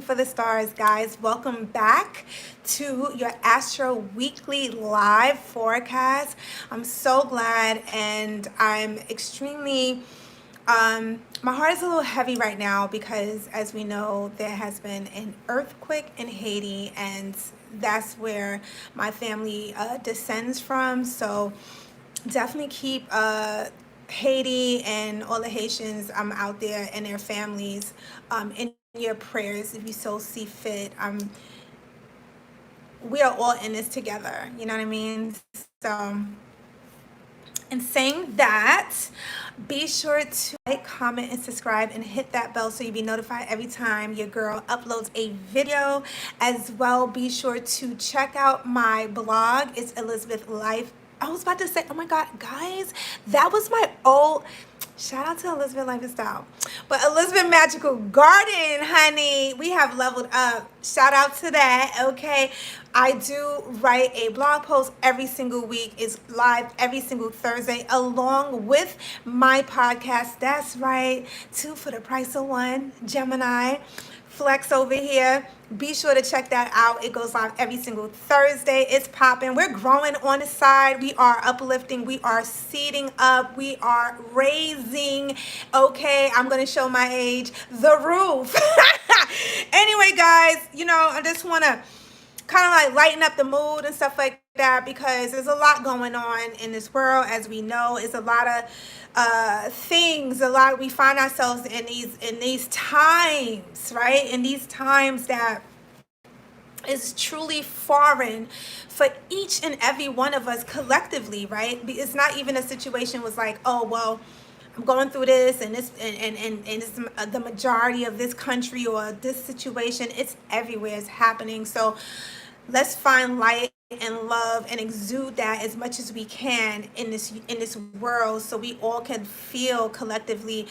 for the stars, guys. Welcome back to your Astro weekly live forecast. I'm so glad, and I'm extremely my heart is a little heavy right now because, as we know, there has been an earthquake in Haiti, and that's where my family descends from. So definitely keep Haiti and all the Haitians out there and their families in your prayers if you so see fit. We are all in this together. You know what I mean? So, in saying that, be sure to like, comment, and subscribe, and hit that bell so you'll be notified every time your girl uploads a video. As well, be sure to check out my blog. It's Elizabeth Life. I was about to say, oh my God, guys, that was my old, shout out to Elizabeth Lifestyle. But Elizabeth Magical Garden, honey, we have leveled up. Shout out to that, okay? I do write a blog post every single week. It's live every single Thursday, along with my podcast. That's right, 2 for the price of 1, Gemini. Flex over here. Be sure to check that out. It goes live every single Thursday. It's popping. We're growing on the side. We are uplifting. We are seeding up. We are raising. Okay, I'm going to show my age. The roof. Anyway, guys, I just want to kind of like lighten up the mood and stuff like that, because there's a lot going on in this world. As we know, it's a lot of things, we find ourselves in these times, right? In these times that is truly foreign for each and every one of us collectively, right? It's not even a situation was like, oh well, I'm going through this and this and it's the majority of this country or this situation. It's everywhere. It's happening. So let's find light and love and exude that as much as we can in this world, so we all can feel collectively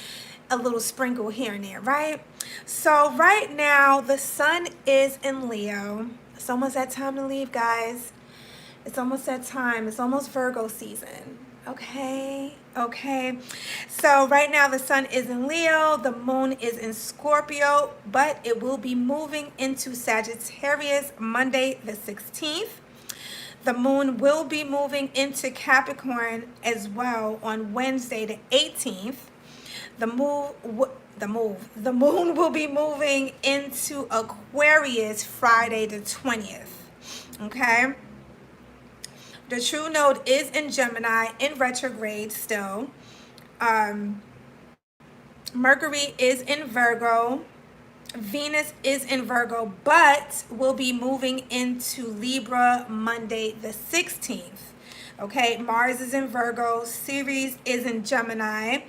a little sprinkle here and there, right? So right now the sun is in Leo. It's almost that time to leave, guys. It's almost that time. It's almost Virgo season. Okay. So right now the sun is in Leo, the moon is in Scorpio, but it will be moving into Sagittarius Monday the 16th. The moon will be moving into Capricorn as well on Wednesday the 18th. The moon will be moving into Aquarius Friday the 20th. Okay. The true node is in Gemini in retrograde still. Mercury is in Virgo. Venus is in Virgo, but will be moving into Libra Monday the 16th. Okay, Mars is in Virgo. Ceres is in Gemini.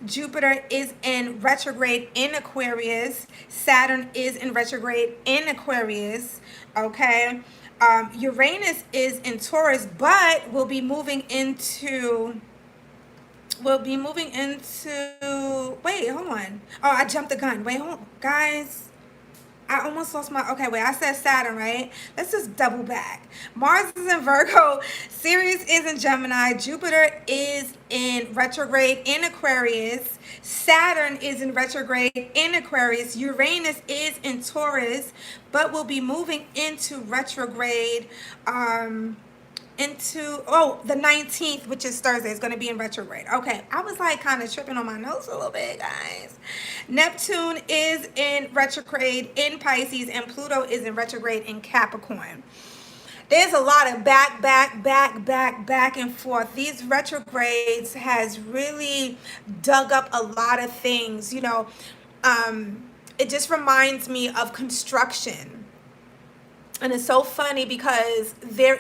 Jupiter is in retrograde in Aquarius. Saturn is in retrograde in Aquarius. Okay. Uranus is in Taurus, but will be moving into, wait, hold on. Oh, I jumped the gun. Wait, hold on. Guys, I almost lost my, okay, wait, I said Saturn, right? Let's just double back. Mars is in Virgo, Ceres is in Gemini, Jupiter is in retrograde in Aquarius, Saturn is in retrograde in Aquarius, Uranus is in Taurus, but will be moving into retrograde the 19th, which is Thursday. Is going to be in retrograde. Okay, I was like kind of tripping on my notes a little bit, guys. Neptune is in retrograde in Pisces, and Pluto is in retrograde in Capricorn. There's a lot of back and forth. These retrogrades has really dug up a lot of things. It just reminds me of construction. And it's so funny because there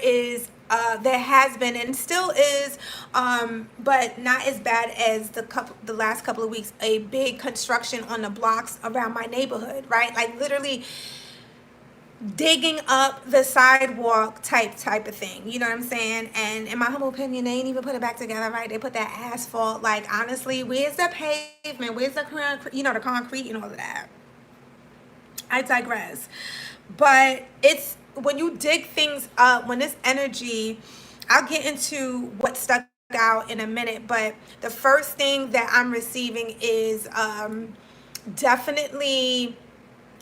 has been and still is, but not as bad as the last couple of weeks, a big construction on the blocks around my neighborhood, right? Like literally digging up the sidewalk type of thing. You know what I'm saying? And in my humble opinion, they ain't even put it back together, right? They put that asphalt. Like, honestly, where's the pavement? Where's the concrete? The concrete and all of that. I digress. But it's when you dig things up, when this energy, I'll get into what stuck out in a minute, but the first thing that I'm receiving is definitely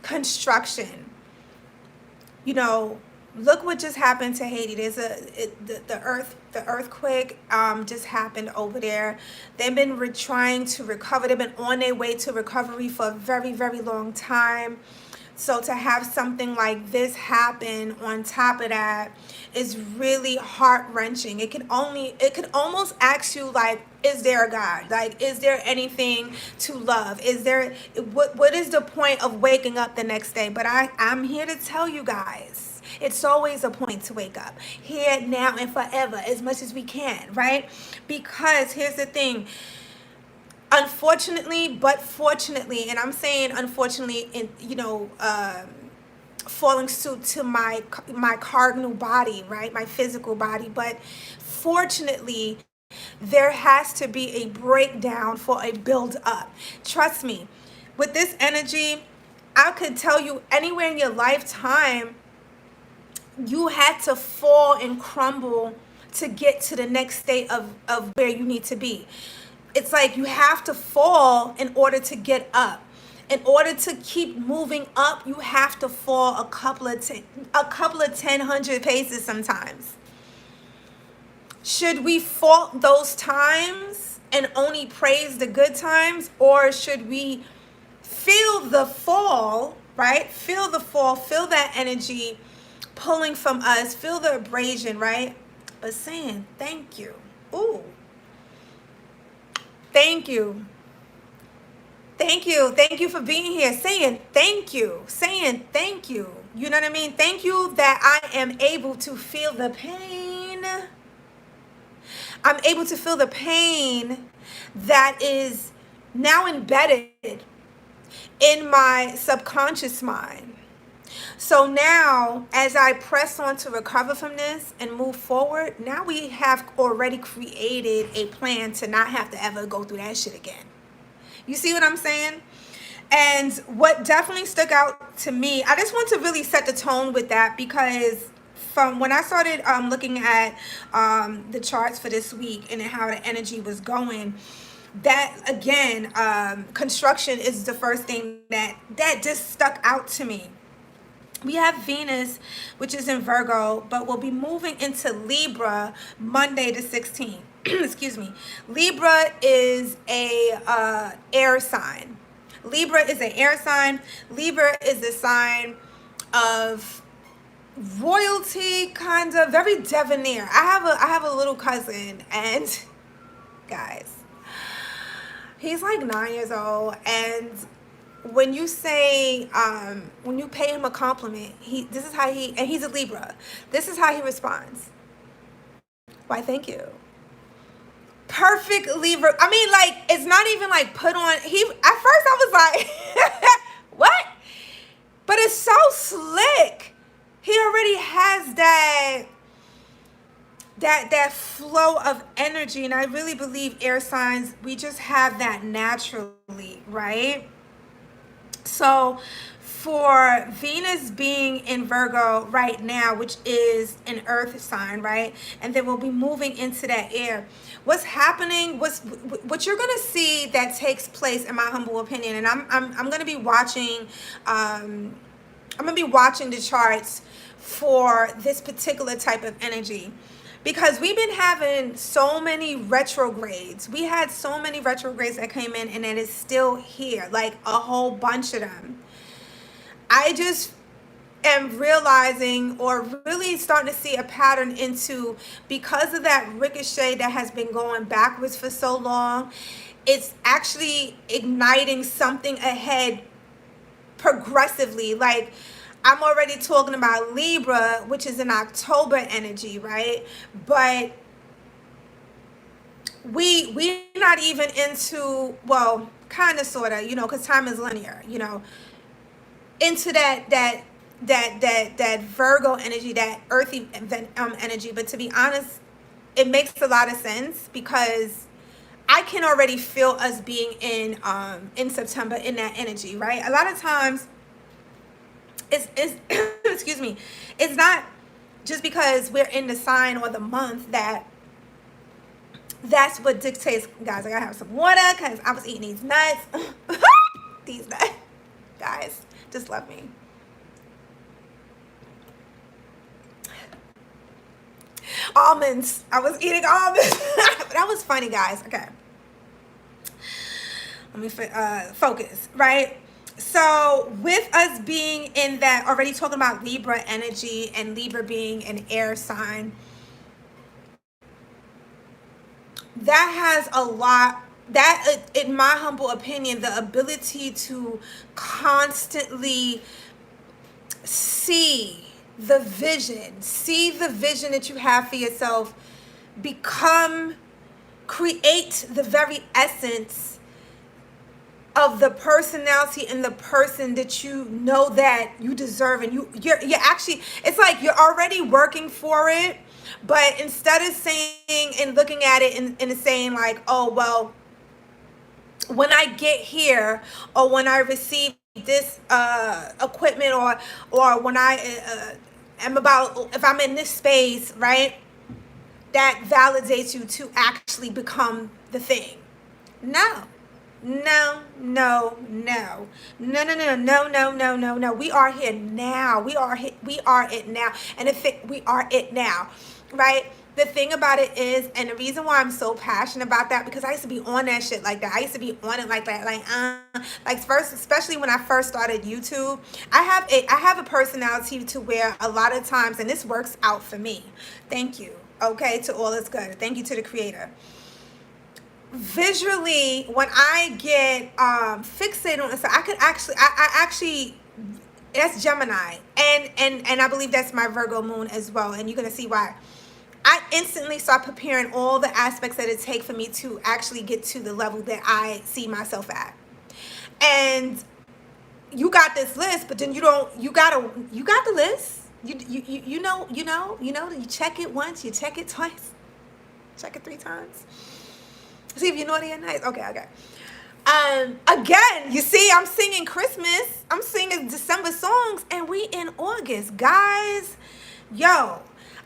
construction. You know, look what just happened to Haiti. There's the earthquake just happened over there. They've been trying to recover. They've been on their way to recovery for a very, very long time. So to have something like this happen on top of that is really heart-wrenching. It could almost ask you, like, is there a God? Like, is there anything to love? Is there, what is the point of waking up the next day? But I'm here to tell you guys, it's always a point to wake up, here, now, and forever, as much as we can, right? Because here's the thing. Unfortunately, but fortunately, and I'm saying unfortunately, in falling suit to my cardinal body, right, my physical body, but fortunately, there has to be a breakdown for a build up. Trust me, with this energy, I could tell you anywhere in your lifetime, you had to fall and crumble to get to the next state of where you need to be. It's like you have to fall in order to get up. In order to keep moving up, you have to fall a couple of 100 paces sometimes. Should we fault those times and only praise the good times, or should we feel the fall, right? Feel the fall, feel that energy pulling from us, feel the abrasion, right? But saying thank you. Ooh. Thank you. Thank you. Thank you for being here. Saying thank you. Saying thank you. You know what I mean? Thank you that I am able to feel the pain. I'm able to feel the pain that is now embedded in my subconscious mind. So now, as I press on to recover from this and move forward, now we have already created a plan to not have to ever go through that shit again. You see what I'm saying? And what definitely stuck out to me, I just want to really set the tone with that, because from when I started looking at the charts for this week and how the energy was going, that again, construction is the first thing that just stuck out to me. We have Venus, which is in Virgo, but we'll be moving into Libra Monday the 16th. Excuse me. Libra is a air sign. Libra is an air sign. Libra is a sign of royalty, kind of very debonair. I have a little cousin, and guys, he's like 9 years old, and when you say, when you pay him a compliment, this is how and he's a Libra, this is how he responds. Why, thank you. Perfect Libra. I mean, like, it's not even like put on. At first I was like, what? But it's so slick. He already has that flow of energy. And I really believe air signs, we just have that naturally, right? So for Venus being in Virgo right now, which is an earth sign, right? And then we'll be moving into that air. What's happening, what you're going to see that takes place, in my humble opinion, and I'm going to be watching, I'm going to be watching the charts for this particular type of energy, because we've been having so many retrogrades. We had so many retrogrades that came in, and it is still here, like a whole bunch of them. I just am realizing, or really starting to see a pattern into, because of that ricochet that has been going backwards for so long, it's actually igniting something ahead progressively. Like, I'm already talking about Libra, which is an October energy, right? But we're not even into, well, kind of, sort of, because time is linear, into that Virgo energy, that earthy energy. But to be honest, it makes a lot of sense, because I can already feel us being in September in that energy, right? A lot of times, it's excuse me, it's not just because we're in the sign or the month that's what dictates. Guys, I gotta have some water because I was eating these nuts. These nuts, guys, Just love me. Almonds. I was eating almonds. That was funny, guys. Okay. Let me focus, right? So with us being in that, already talking about Libra energy and Libra being an air sign, that has a lot, that in my humble opinion, the ability to constantly see the vision that you have for yourself, create the very essence of the personality and the person that you know that you deserve, and you're actually, it's like you're already working for it, but instead of saying and looking at it and saying like, oh well, when I get here, or when I receive this equipment, or when I am about, if I'm in this space, right, that validates you to actually become the thing. No. No, no, no, no, no, no, no, no, no, no, no. We are here now. We are it now. And we are it now, right? The thing about it is, and the reason why I'm so passionate about that, because I used to be on that shit like that. I used to be on it like that, like first, especially when I first started YouTube. I have a personality to where a lot of times, and this works out for me. Thank you. Okay, to all is good. Thank you to the Creator. Visually, when I get fixated on it, so I actually, that's Gemini, and I believe that's my Virgo moon as well, and you're gonna see why. I instantly start preparing all the aspects that it takes for me to actually get to the level that I see myself at. And you got this list, but then you got the list. You know, you check it once, you check it twice, check it 3 times. See if you're naughty or nice. Okay. Again, you see, I'm singing Christmas. I'm singing December songs, and we in August, guys. Yo,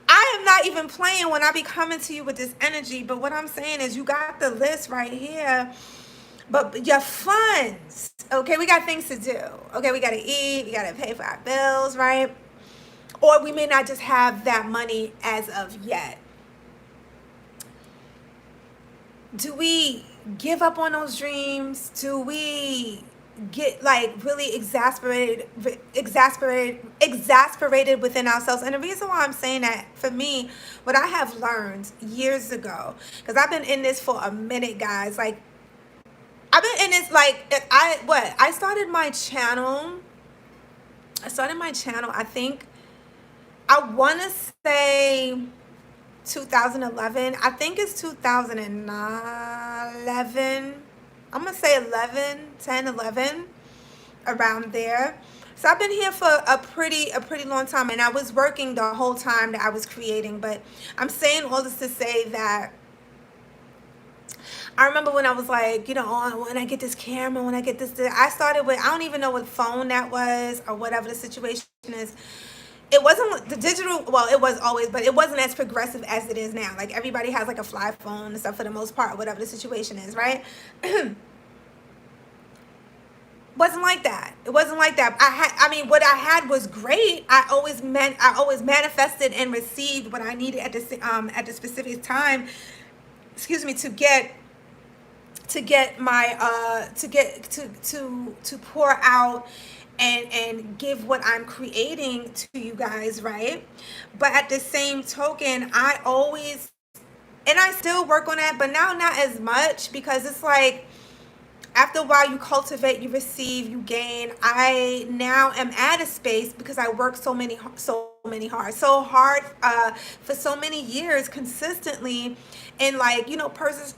I am not even playing when I be coming to you with this energy. But what I'm saying is, you got the list right here. But your funds, okay? We got things to do. Okay, we gotta eat. We gotta pay for our bills, right? Or we may not just have that money as of yet. Do we give up on those dreams? Do we get like really exasperated within ourselves? And the reason why I'm saying that, for me, what I have learned years ago, because I've been in this for a minute, guys. Like, I've been in this, like, I started my channel. I think, I want to say 2011. I think it's 2011. I'm gonna say 11, around there. So I've been here for a pretty long time, and I was working the whole time that I was creating. But I'm saying all this to say that I remember when I was like, oh, when I get this camera, when I get this, I started with, I don't even know what phone that was or whatever the situation is. It wasn't the digital, well, it was always, but it wasn't as progressive as it is now. Like, everybody has like a fly phone and stuff for the most part, whatever the situation is, right? Wasn't like that. It wasn't like that. What I had was great. I always manifested and received what I needed at the specific time. Excuse me, to pour out and give what I'm creating to you guys, right? But at the same token, I always, and I still work on that, but now not as much, because it's like, after a while, you cultivate, you receive, you gain. I now am at a space, because I work so hard for so many years consistently, and like,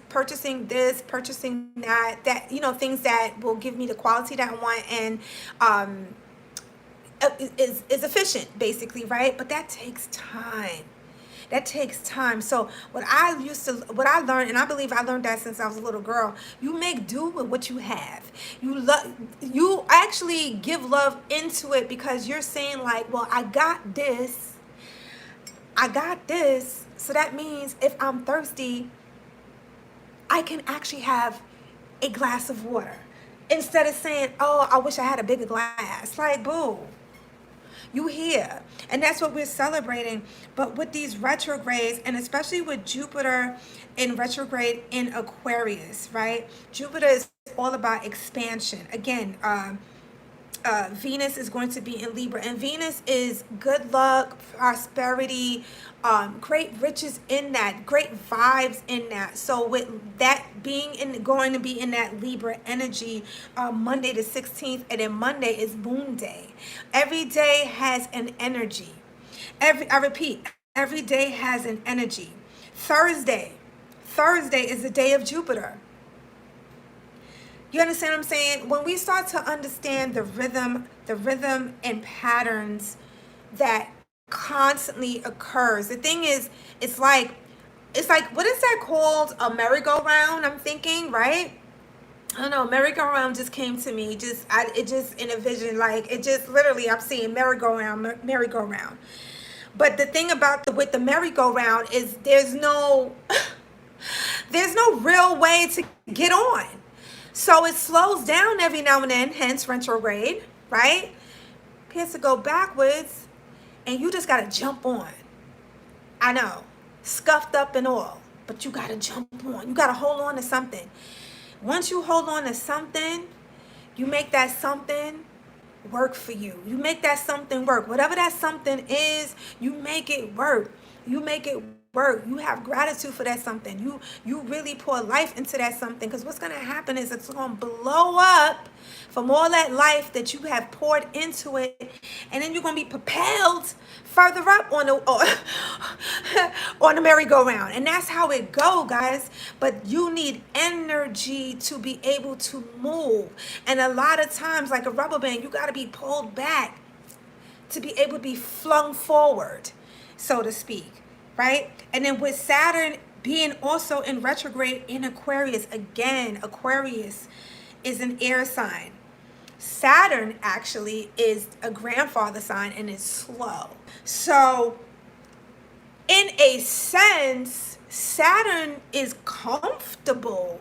purchasing this, purchasing that, things that will give me the quality that I want, and is efficient, basically, right? But that takes time. So what I learned, and I believe I learned that since I was a little girl, you make do with what you have. You actually give love into it, because you're saying like, well, I got this. So that means if I'm thirsty, I can actually have a glass of water. Instead of saying, oh, I wish I had a bigger glass. Like, boo, you here. And that's what we're celebrating. But with these retrogrades, and especially with Jupiter in retrograde in Aquarius, right? Jupiter is all about expansion. Again, Venus is going to be in Libra, and Venus is good luck, prosperity, great riches in that, great vibes in that. So with that being going to be in that Libra energy, Monday the 16th, and then Monday is Moon Day. Every day has an energy. I repeat, every day has an energy. Thursday is the day of Jupiter. You understand what I'm saying? When we start to understand the rhythm and patterns that constantly occurs. The thing is, it's like, what is that called? A merry-go-round, I'm thinking, right? I don't know, merry-go-round just came to me. It just in a vision, like it just literally, I'm seeing merry-go-round. But the thing about with the merry-go-round is there's no real way to get on. So it slows down every now and then, hence retrograde, right? Appears to go backwards, and you just gotta jump on. I know, scuffed up and all, but you gotta jump on. You gotta hold on to something. Once you hold on to something, you make that something work for you. You make that something work. Whatever that something is, you make it work. You make it work. You have gratitude for that something. You really pour life into that something, because what's going to happen is it's going to blow up from all that life that you have poured into it, and then you're going to be propelled further up on the on the merry-go-round. And that's how it go, guys. But you need energy to be able to move, and a lot of times, like a rubber band, you got to be pulled back to be able to be flung forward, so to speak, right? And then with Saturn being also in retrograde in Aquarius, again, Aquarius is an air sign. Saturn actually is a grandfather sign and is slow. So in a sense, Saturn is comfortable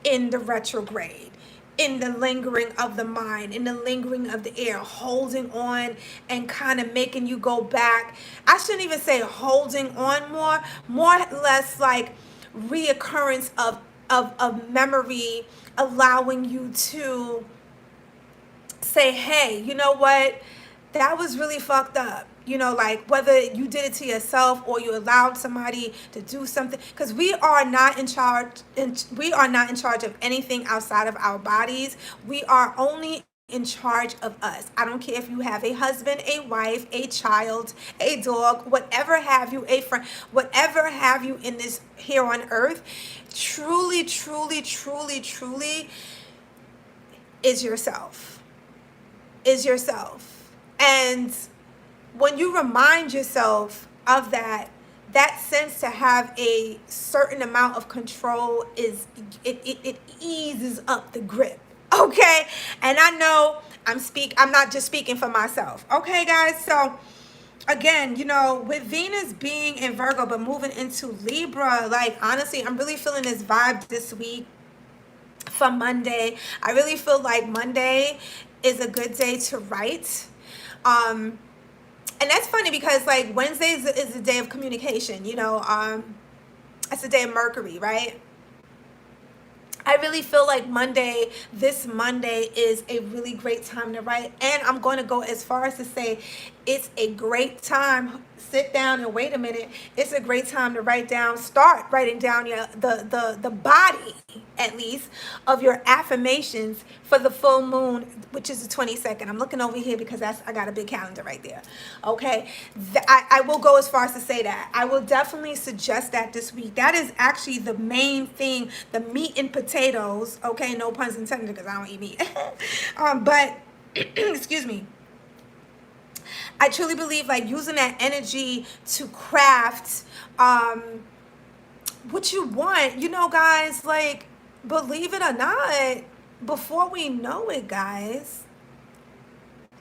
in the retrograde, in the lingering of the mind, in the lingering of the air, holding on and kind of making you go back. I shouldn't even say holding on, more or less like reoccurrence of memory, allowing you to say, hey, you know what? That was really fucked up. You know, like whether you did it to yourself or you allowed somebody to do something, because we are not in charge of anything outside of our bodies. We are only in charge of us. I don't care if you have a husband, a wife, a child, a dog, whatever have you, a friend, whatever have you in this here on earth. Truly, truly, truly, truly is yourself. And when you remind yourself of that sense to have a certain amount of control is it eases up the grip. Okay? And I know I'm not just speaking for myself. Okay, guys? So again, you know, with Venus being in Virgo but moving into Libra, like honestly, I'm really feeling this vibe this week for Monday. I really feel like Monday is a good day to write. And that's funny because like Wednesday is the day of communication, you know, that's the day of Mercury, right? I really feel like this Monday is a really great time to write. And I'm going to go as far as to say it's a great time. Sit down and wait a minute. It's a great time to start writing down the body, at least, of your affirmations for the full moon, which is the 22nd. I'm looking over here because I got a big calendar right there. Okay. I will go as far as to say that. I will definitely suggest that this week. That is actually the main thing, the meat and potatoes. Okay. No puns intended because I don't eat meat. But excuse me. I truly believe like using that energy to craft what you want, you know, guys, like believe it or not, before we know it, guys,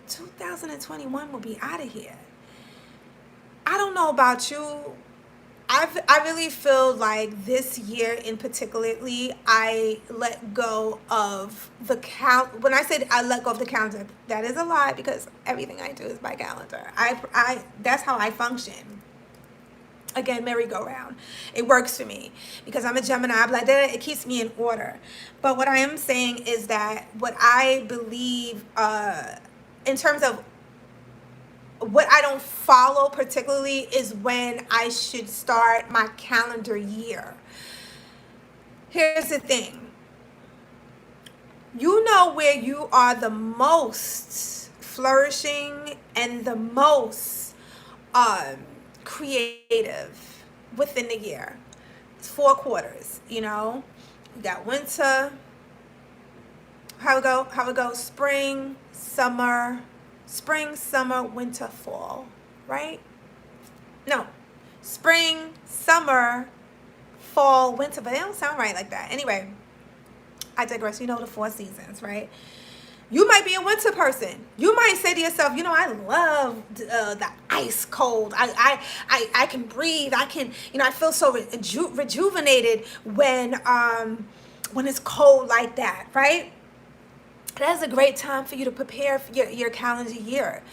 2021 will be out of here. I don't know about you. I really feel like this year in particularly, I let go of the count. When I said I let go of the calendar, that is a lie because everything I do is by calendar. That's how I function. Again, merry-go-round. It works for me because I'm a Gemini. I'm like that. It keeps me in order. But what I am saying is that what I believe, in terms of what I don't follow particularly, is when I should start my calendar year. Here's the thing. You know where you are the most flourishing and the most creative within the year. It's 4 quarters, you know. You got winter. How it go? How it goes? Spring, summer, winter, fall, right? No, spring, summer, fall, winter, but they don't sound right like that. Anyway, I digress. You know the 4 seasons, right? You might be a winter person. You might say to yourself, you know, I love the ice cold. I can breathe. I can, you know, I feel so rejuvenated when it's cold like that, right? That's a great time for you to prepare for your calendar year.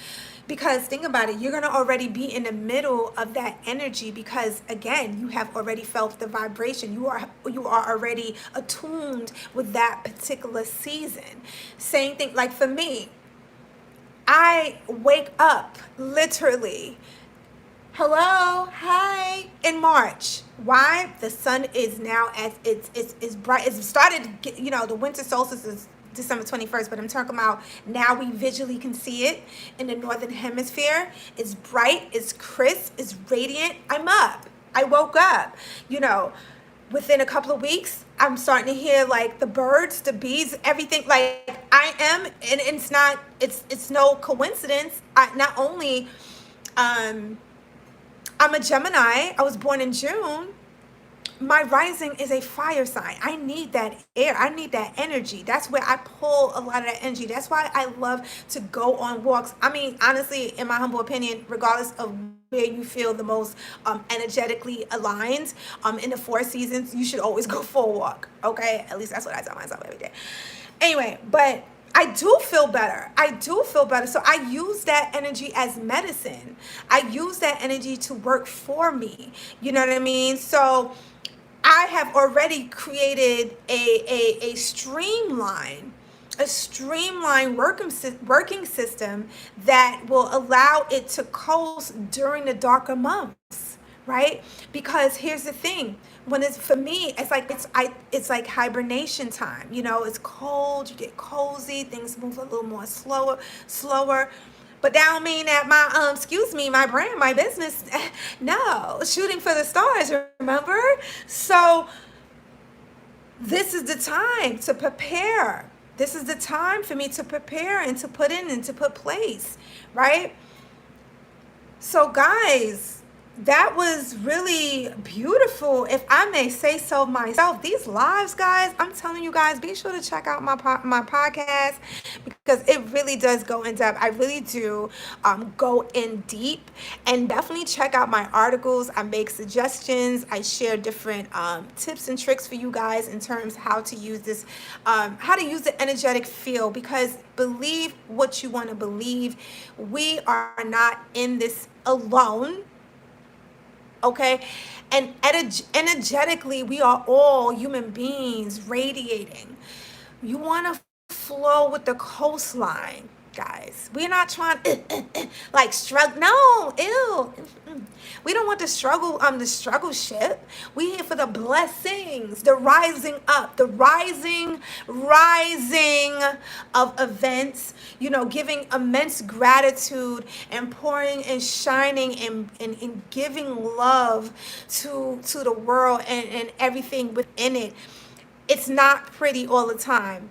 Because think about it, you're going to already be in the middle of that energy because, again, you have already felt the vibration. You are already attuned with that particular season. Same thing, like for me, I wake up literally, hello, hi, in March. Why? The sun is now as it's bright. It's started, you know, the winter solstice is December 21st, but I'm talking about now we visually can see it in the northern hemisphere. It's bright, it's crisp, it's radiant. I'm up. I woke up. You know, within a couple of weeks, I'm starting to hear like the birds, the bees, everything. Like I am, and it's no coincidence. Not only I'm a Gemini. I was born in June. My rising is a fire sign. I need that air. I need that energy. That's where I pull a lot of that energy. That's why I love to go on walks. I mean, honestly, in my humble opinion, regardless of where you feel the most energetically aligned in the 4 seasons, you should always go for a walk. Okay? At least that's what I tell myself every day. Anyway, but I do feel better. So I use that energy as medicine. I use that energy to work for me. You know what I mean? So I have already created a streamline working system that will allow it to coast during the darker months, right? Because here's the thing, when it's, for me, it's like hibernation time. You know, it's cold, you get cozy, things move a little more slower. But that don't mean that my brand, my business, no, shooting for the stars, remember? So this is the time to prepare. This is the time for me to prepare and to put in and to put place, right? So guys, that was really beautiful, if I may say so myself. These lives, guys, I'm telling you guys, be sure to check out my podcast because it really does go in depth. I really do go in deep, and definitely check out my articles. I make suggestions. I share different tips and tricks for you guys in terms of how to use this, how to use the energetic field, because believe what you want to believe. We are not in this alone. Okay, and energetically, we are all human beings radiating. You want to flow with the coastline, guys. We're not trying like struggle. No, ew. We don't want the struggle ship. We here for the blessings, the rising up, the rising of events, you know, giving immense gratitude and pouring and shining and giving love to the world and everything within it. It's not pretty all the time.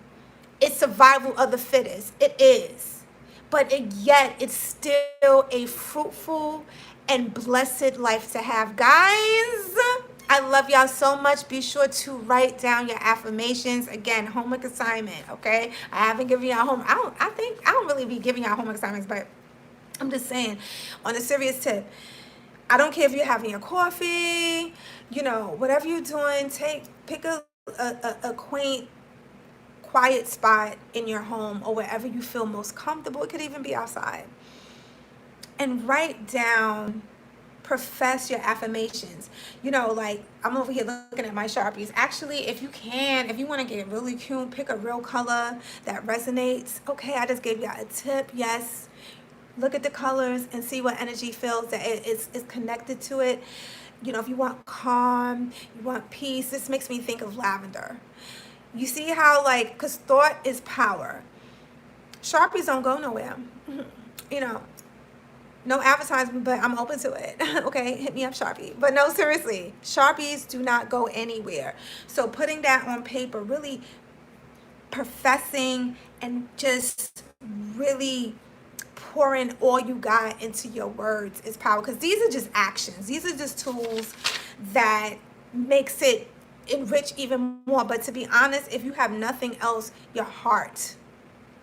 It's survival of the fittest. It is. But yet it's still a fruitful and blessed life to have. Guys, I love y'all so much. Be sure to write down your affirmations. Again, homework assignment, okay? I haven't given y'all home. I don't really be giving y'all homework assignments, but I'm just saying, on a serious tip, I don't care if you're having your coffee, you know, whatever you're doing, pick a quaint, quiet spot in your home or wherever you feel most comfortable. It could even be outside. And write down, profess your affirmations. You know, like I'm over here looking at my Sharpies. Actually, if you can, if you want to get really cute, pick a real color that resonates. Okay, I just gave you a tip. Yes. Look at the colors and see what energy feels that is connected to it. You know, if you want calm, you want peace, this makes me think of lavender. You see how, like, because thought is power. Sharpies don't go nowhere. You know, no advertisement, but I'm open to it. Okay, hit me up, Sharpie. But no, seriously, Sharpies do not go anywhere. So putting that on paper, really professing and just really pouring all you got into your words is power, because these are just actions. These are just tools that makes it enrich even more. But to be honest, if you have nothing else, your heart,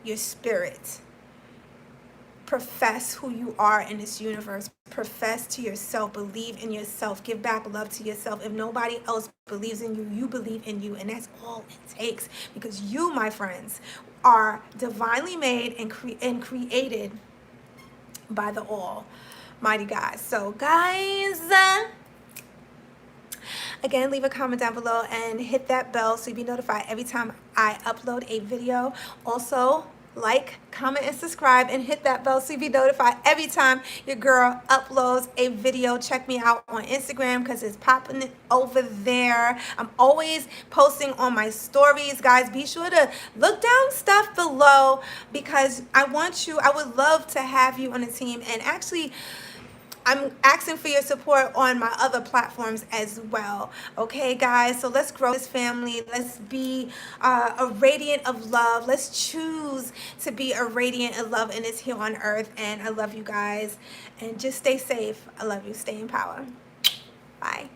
your spirit, profess who you are in this universe. Profess to yourself. Believe in yourself. Give back love to yourself. If nobody else believes in you, you believe in you. And that's all it takes. Because you, my friends, are divinely made and created by the Almighty God. So, guys, again, leave a comment down below and hit that bell so you'll be notified every time I upload a video. Also, like, comment, and subscribe, and hit that bell so you'll be notified every time your girl uploads a video. Check me out on Instagram because it's popping over there. I'm always posting on my stories. Guys, be sure to look down stuff below because I would love to have you on the team. And actually, I'm asking for your support on my other platforms as well. Okay, guys? So let's grow this family. Let's be a radiant of love. Let's choose to be a radiant of love in this here on earth. And I love you guys. And just stay safe. I love you. Stay in power. Bye.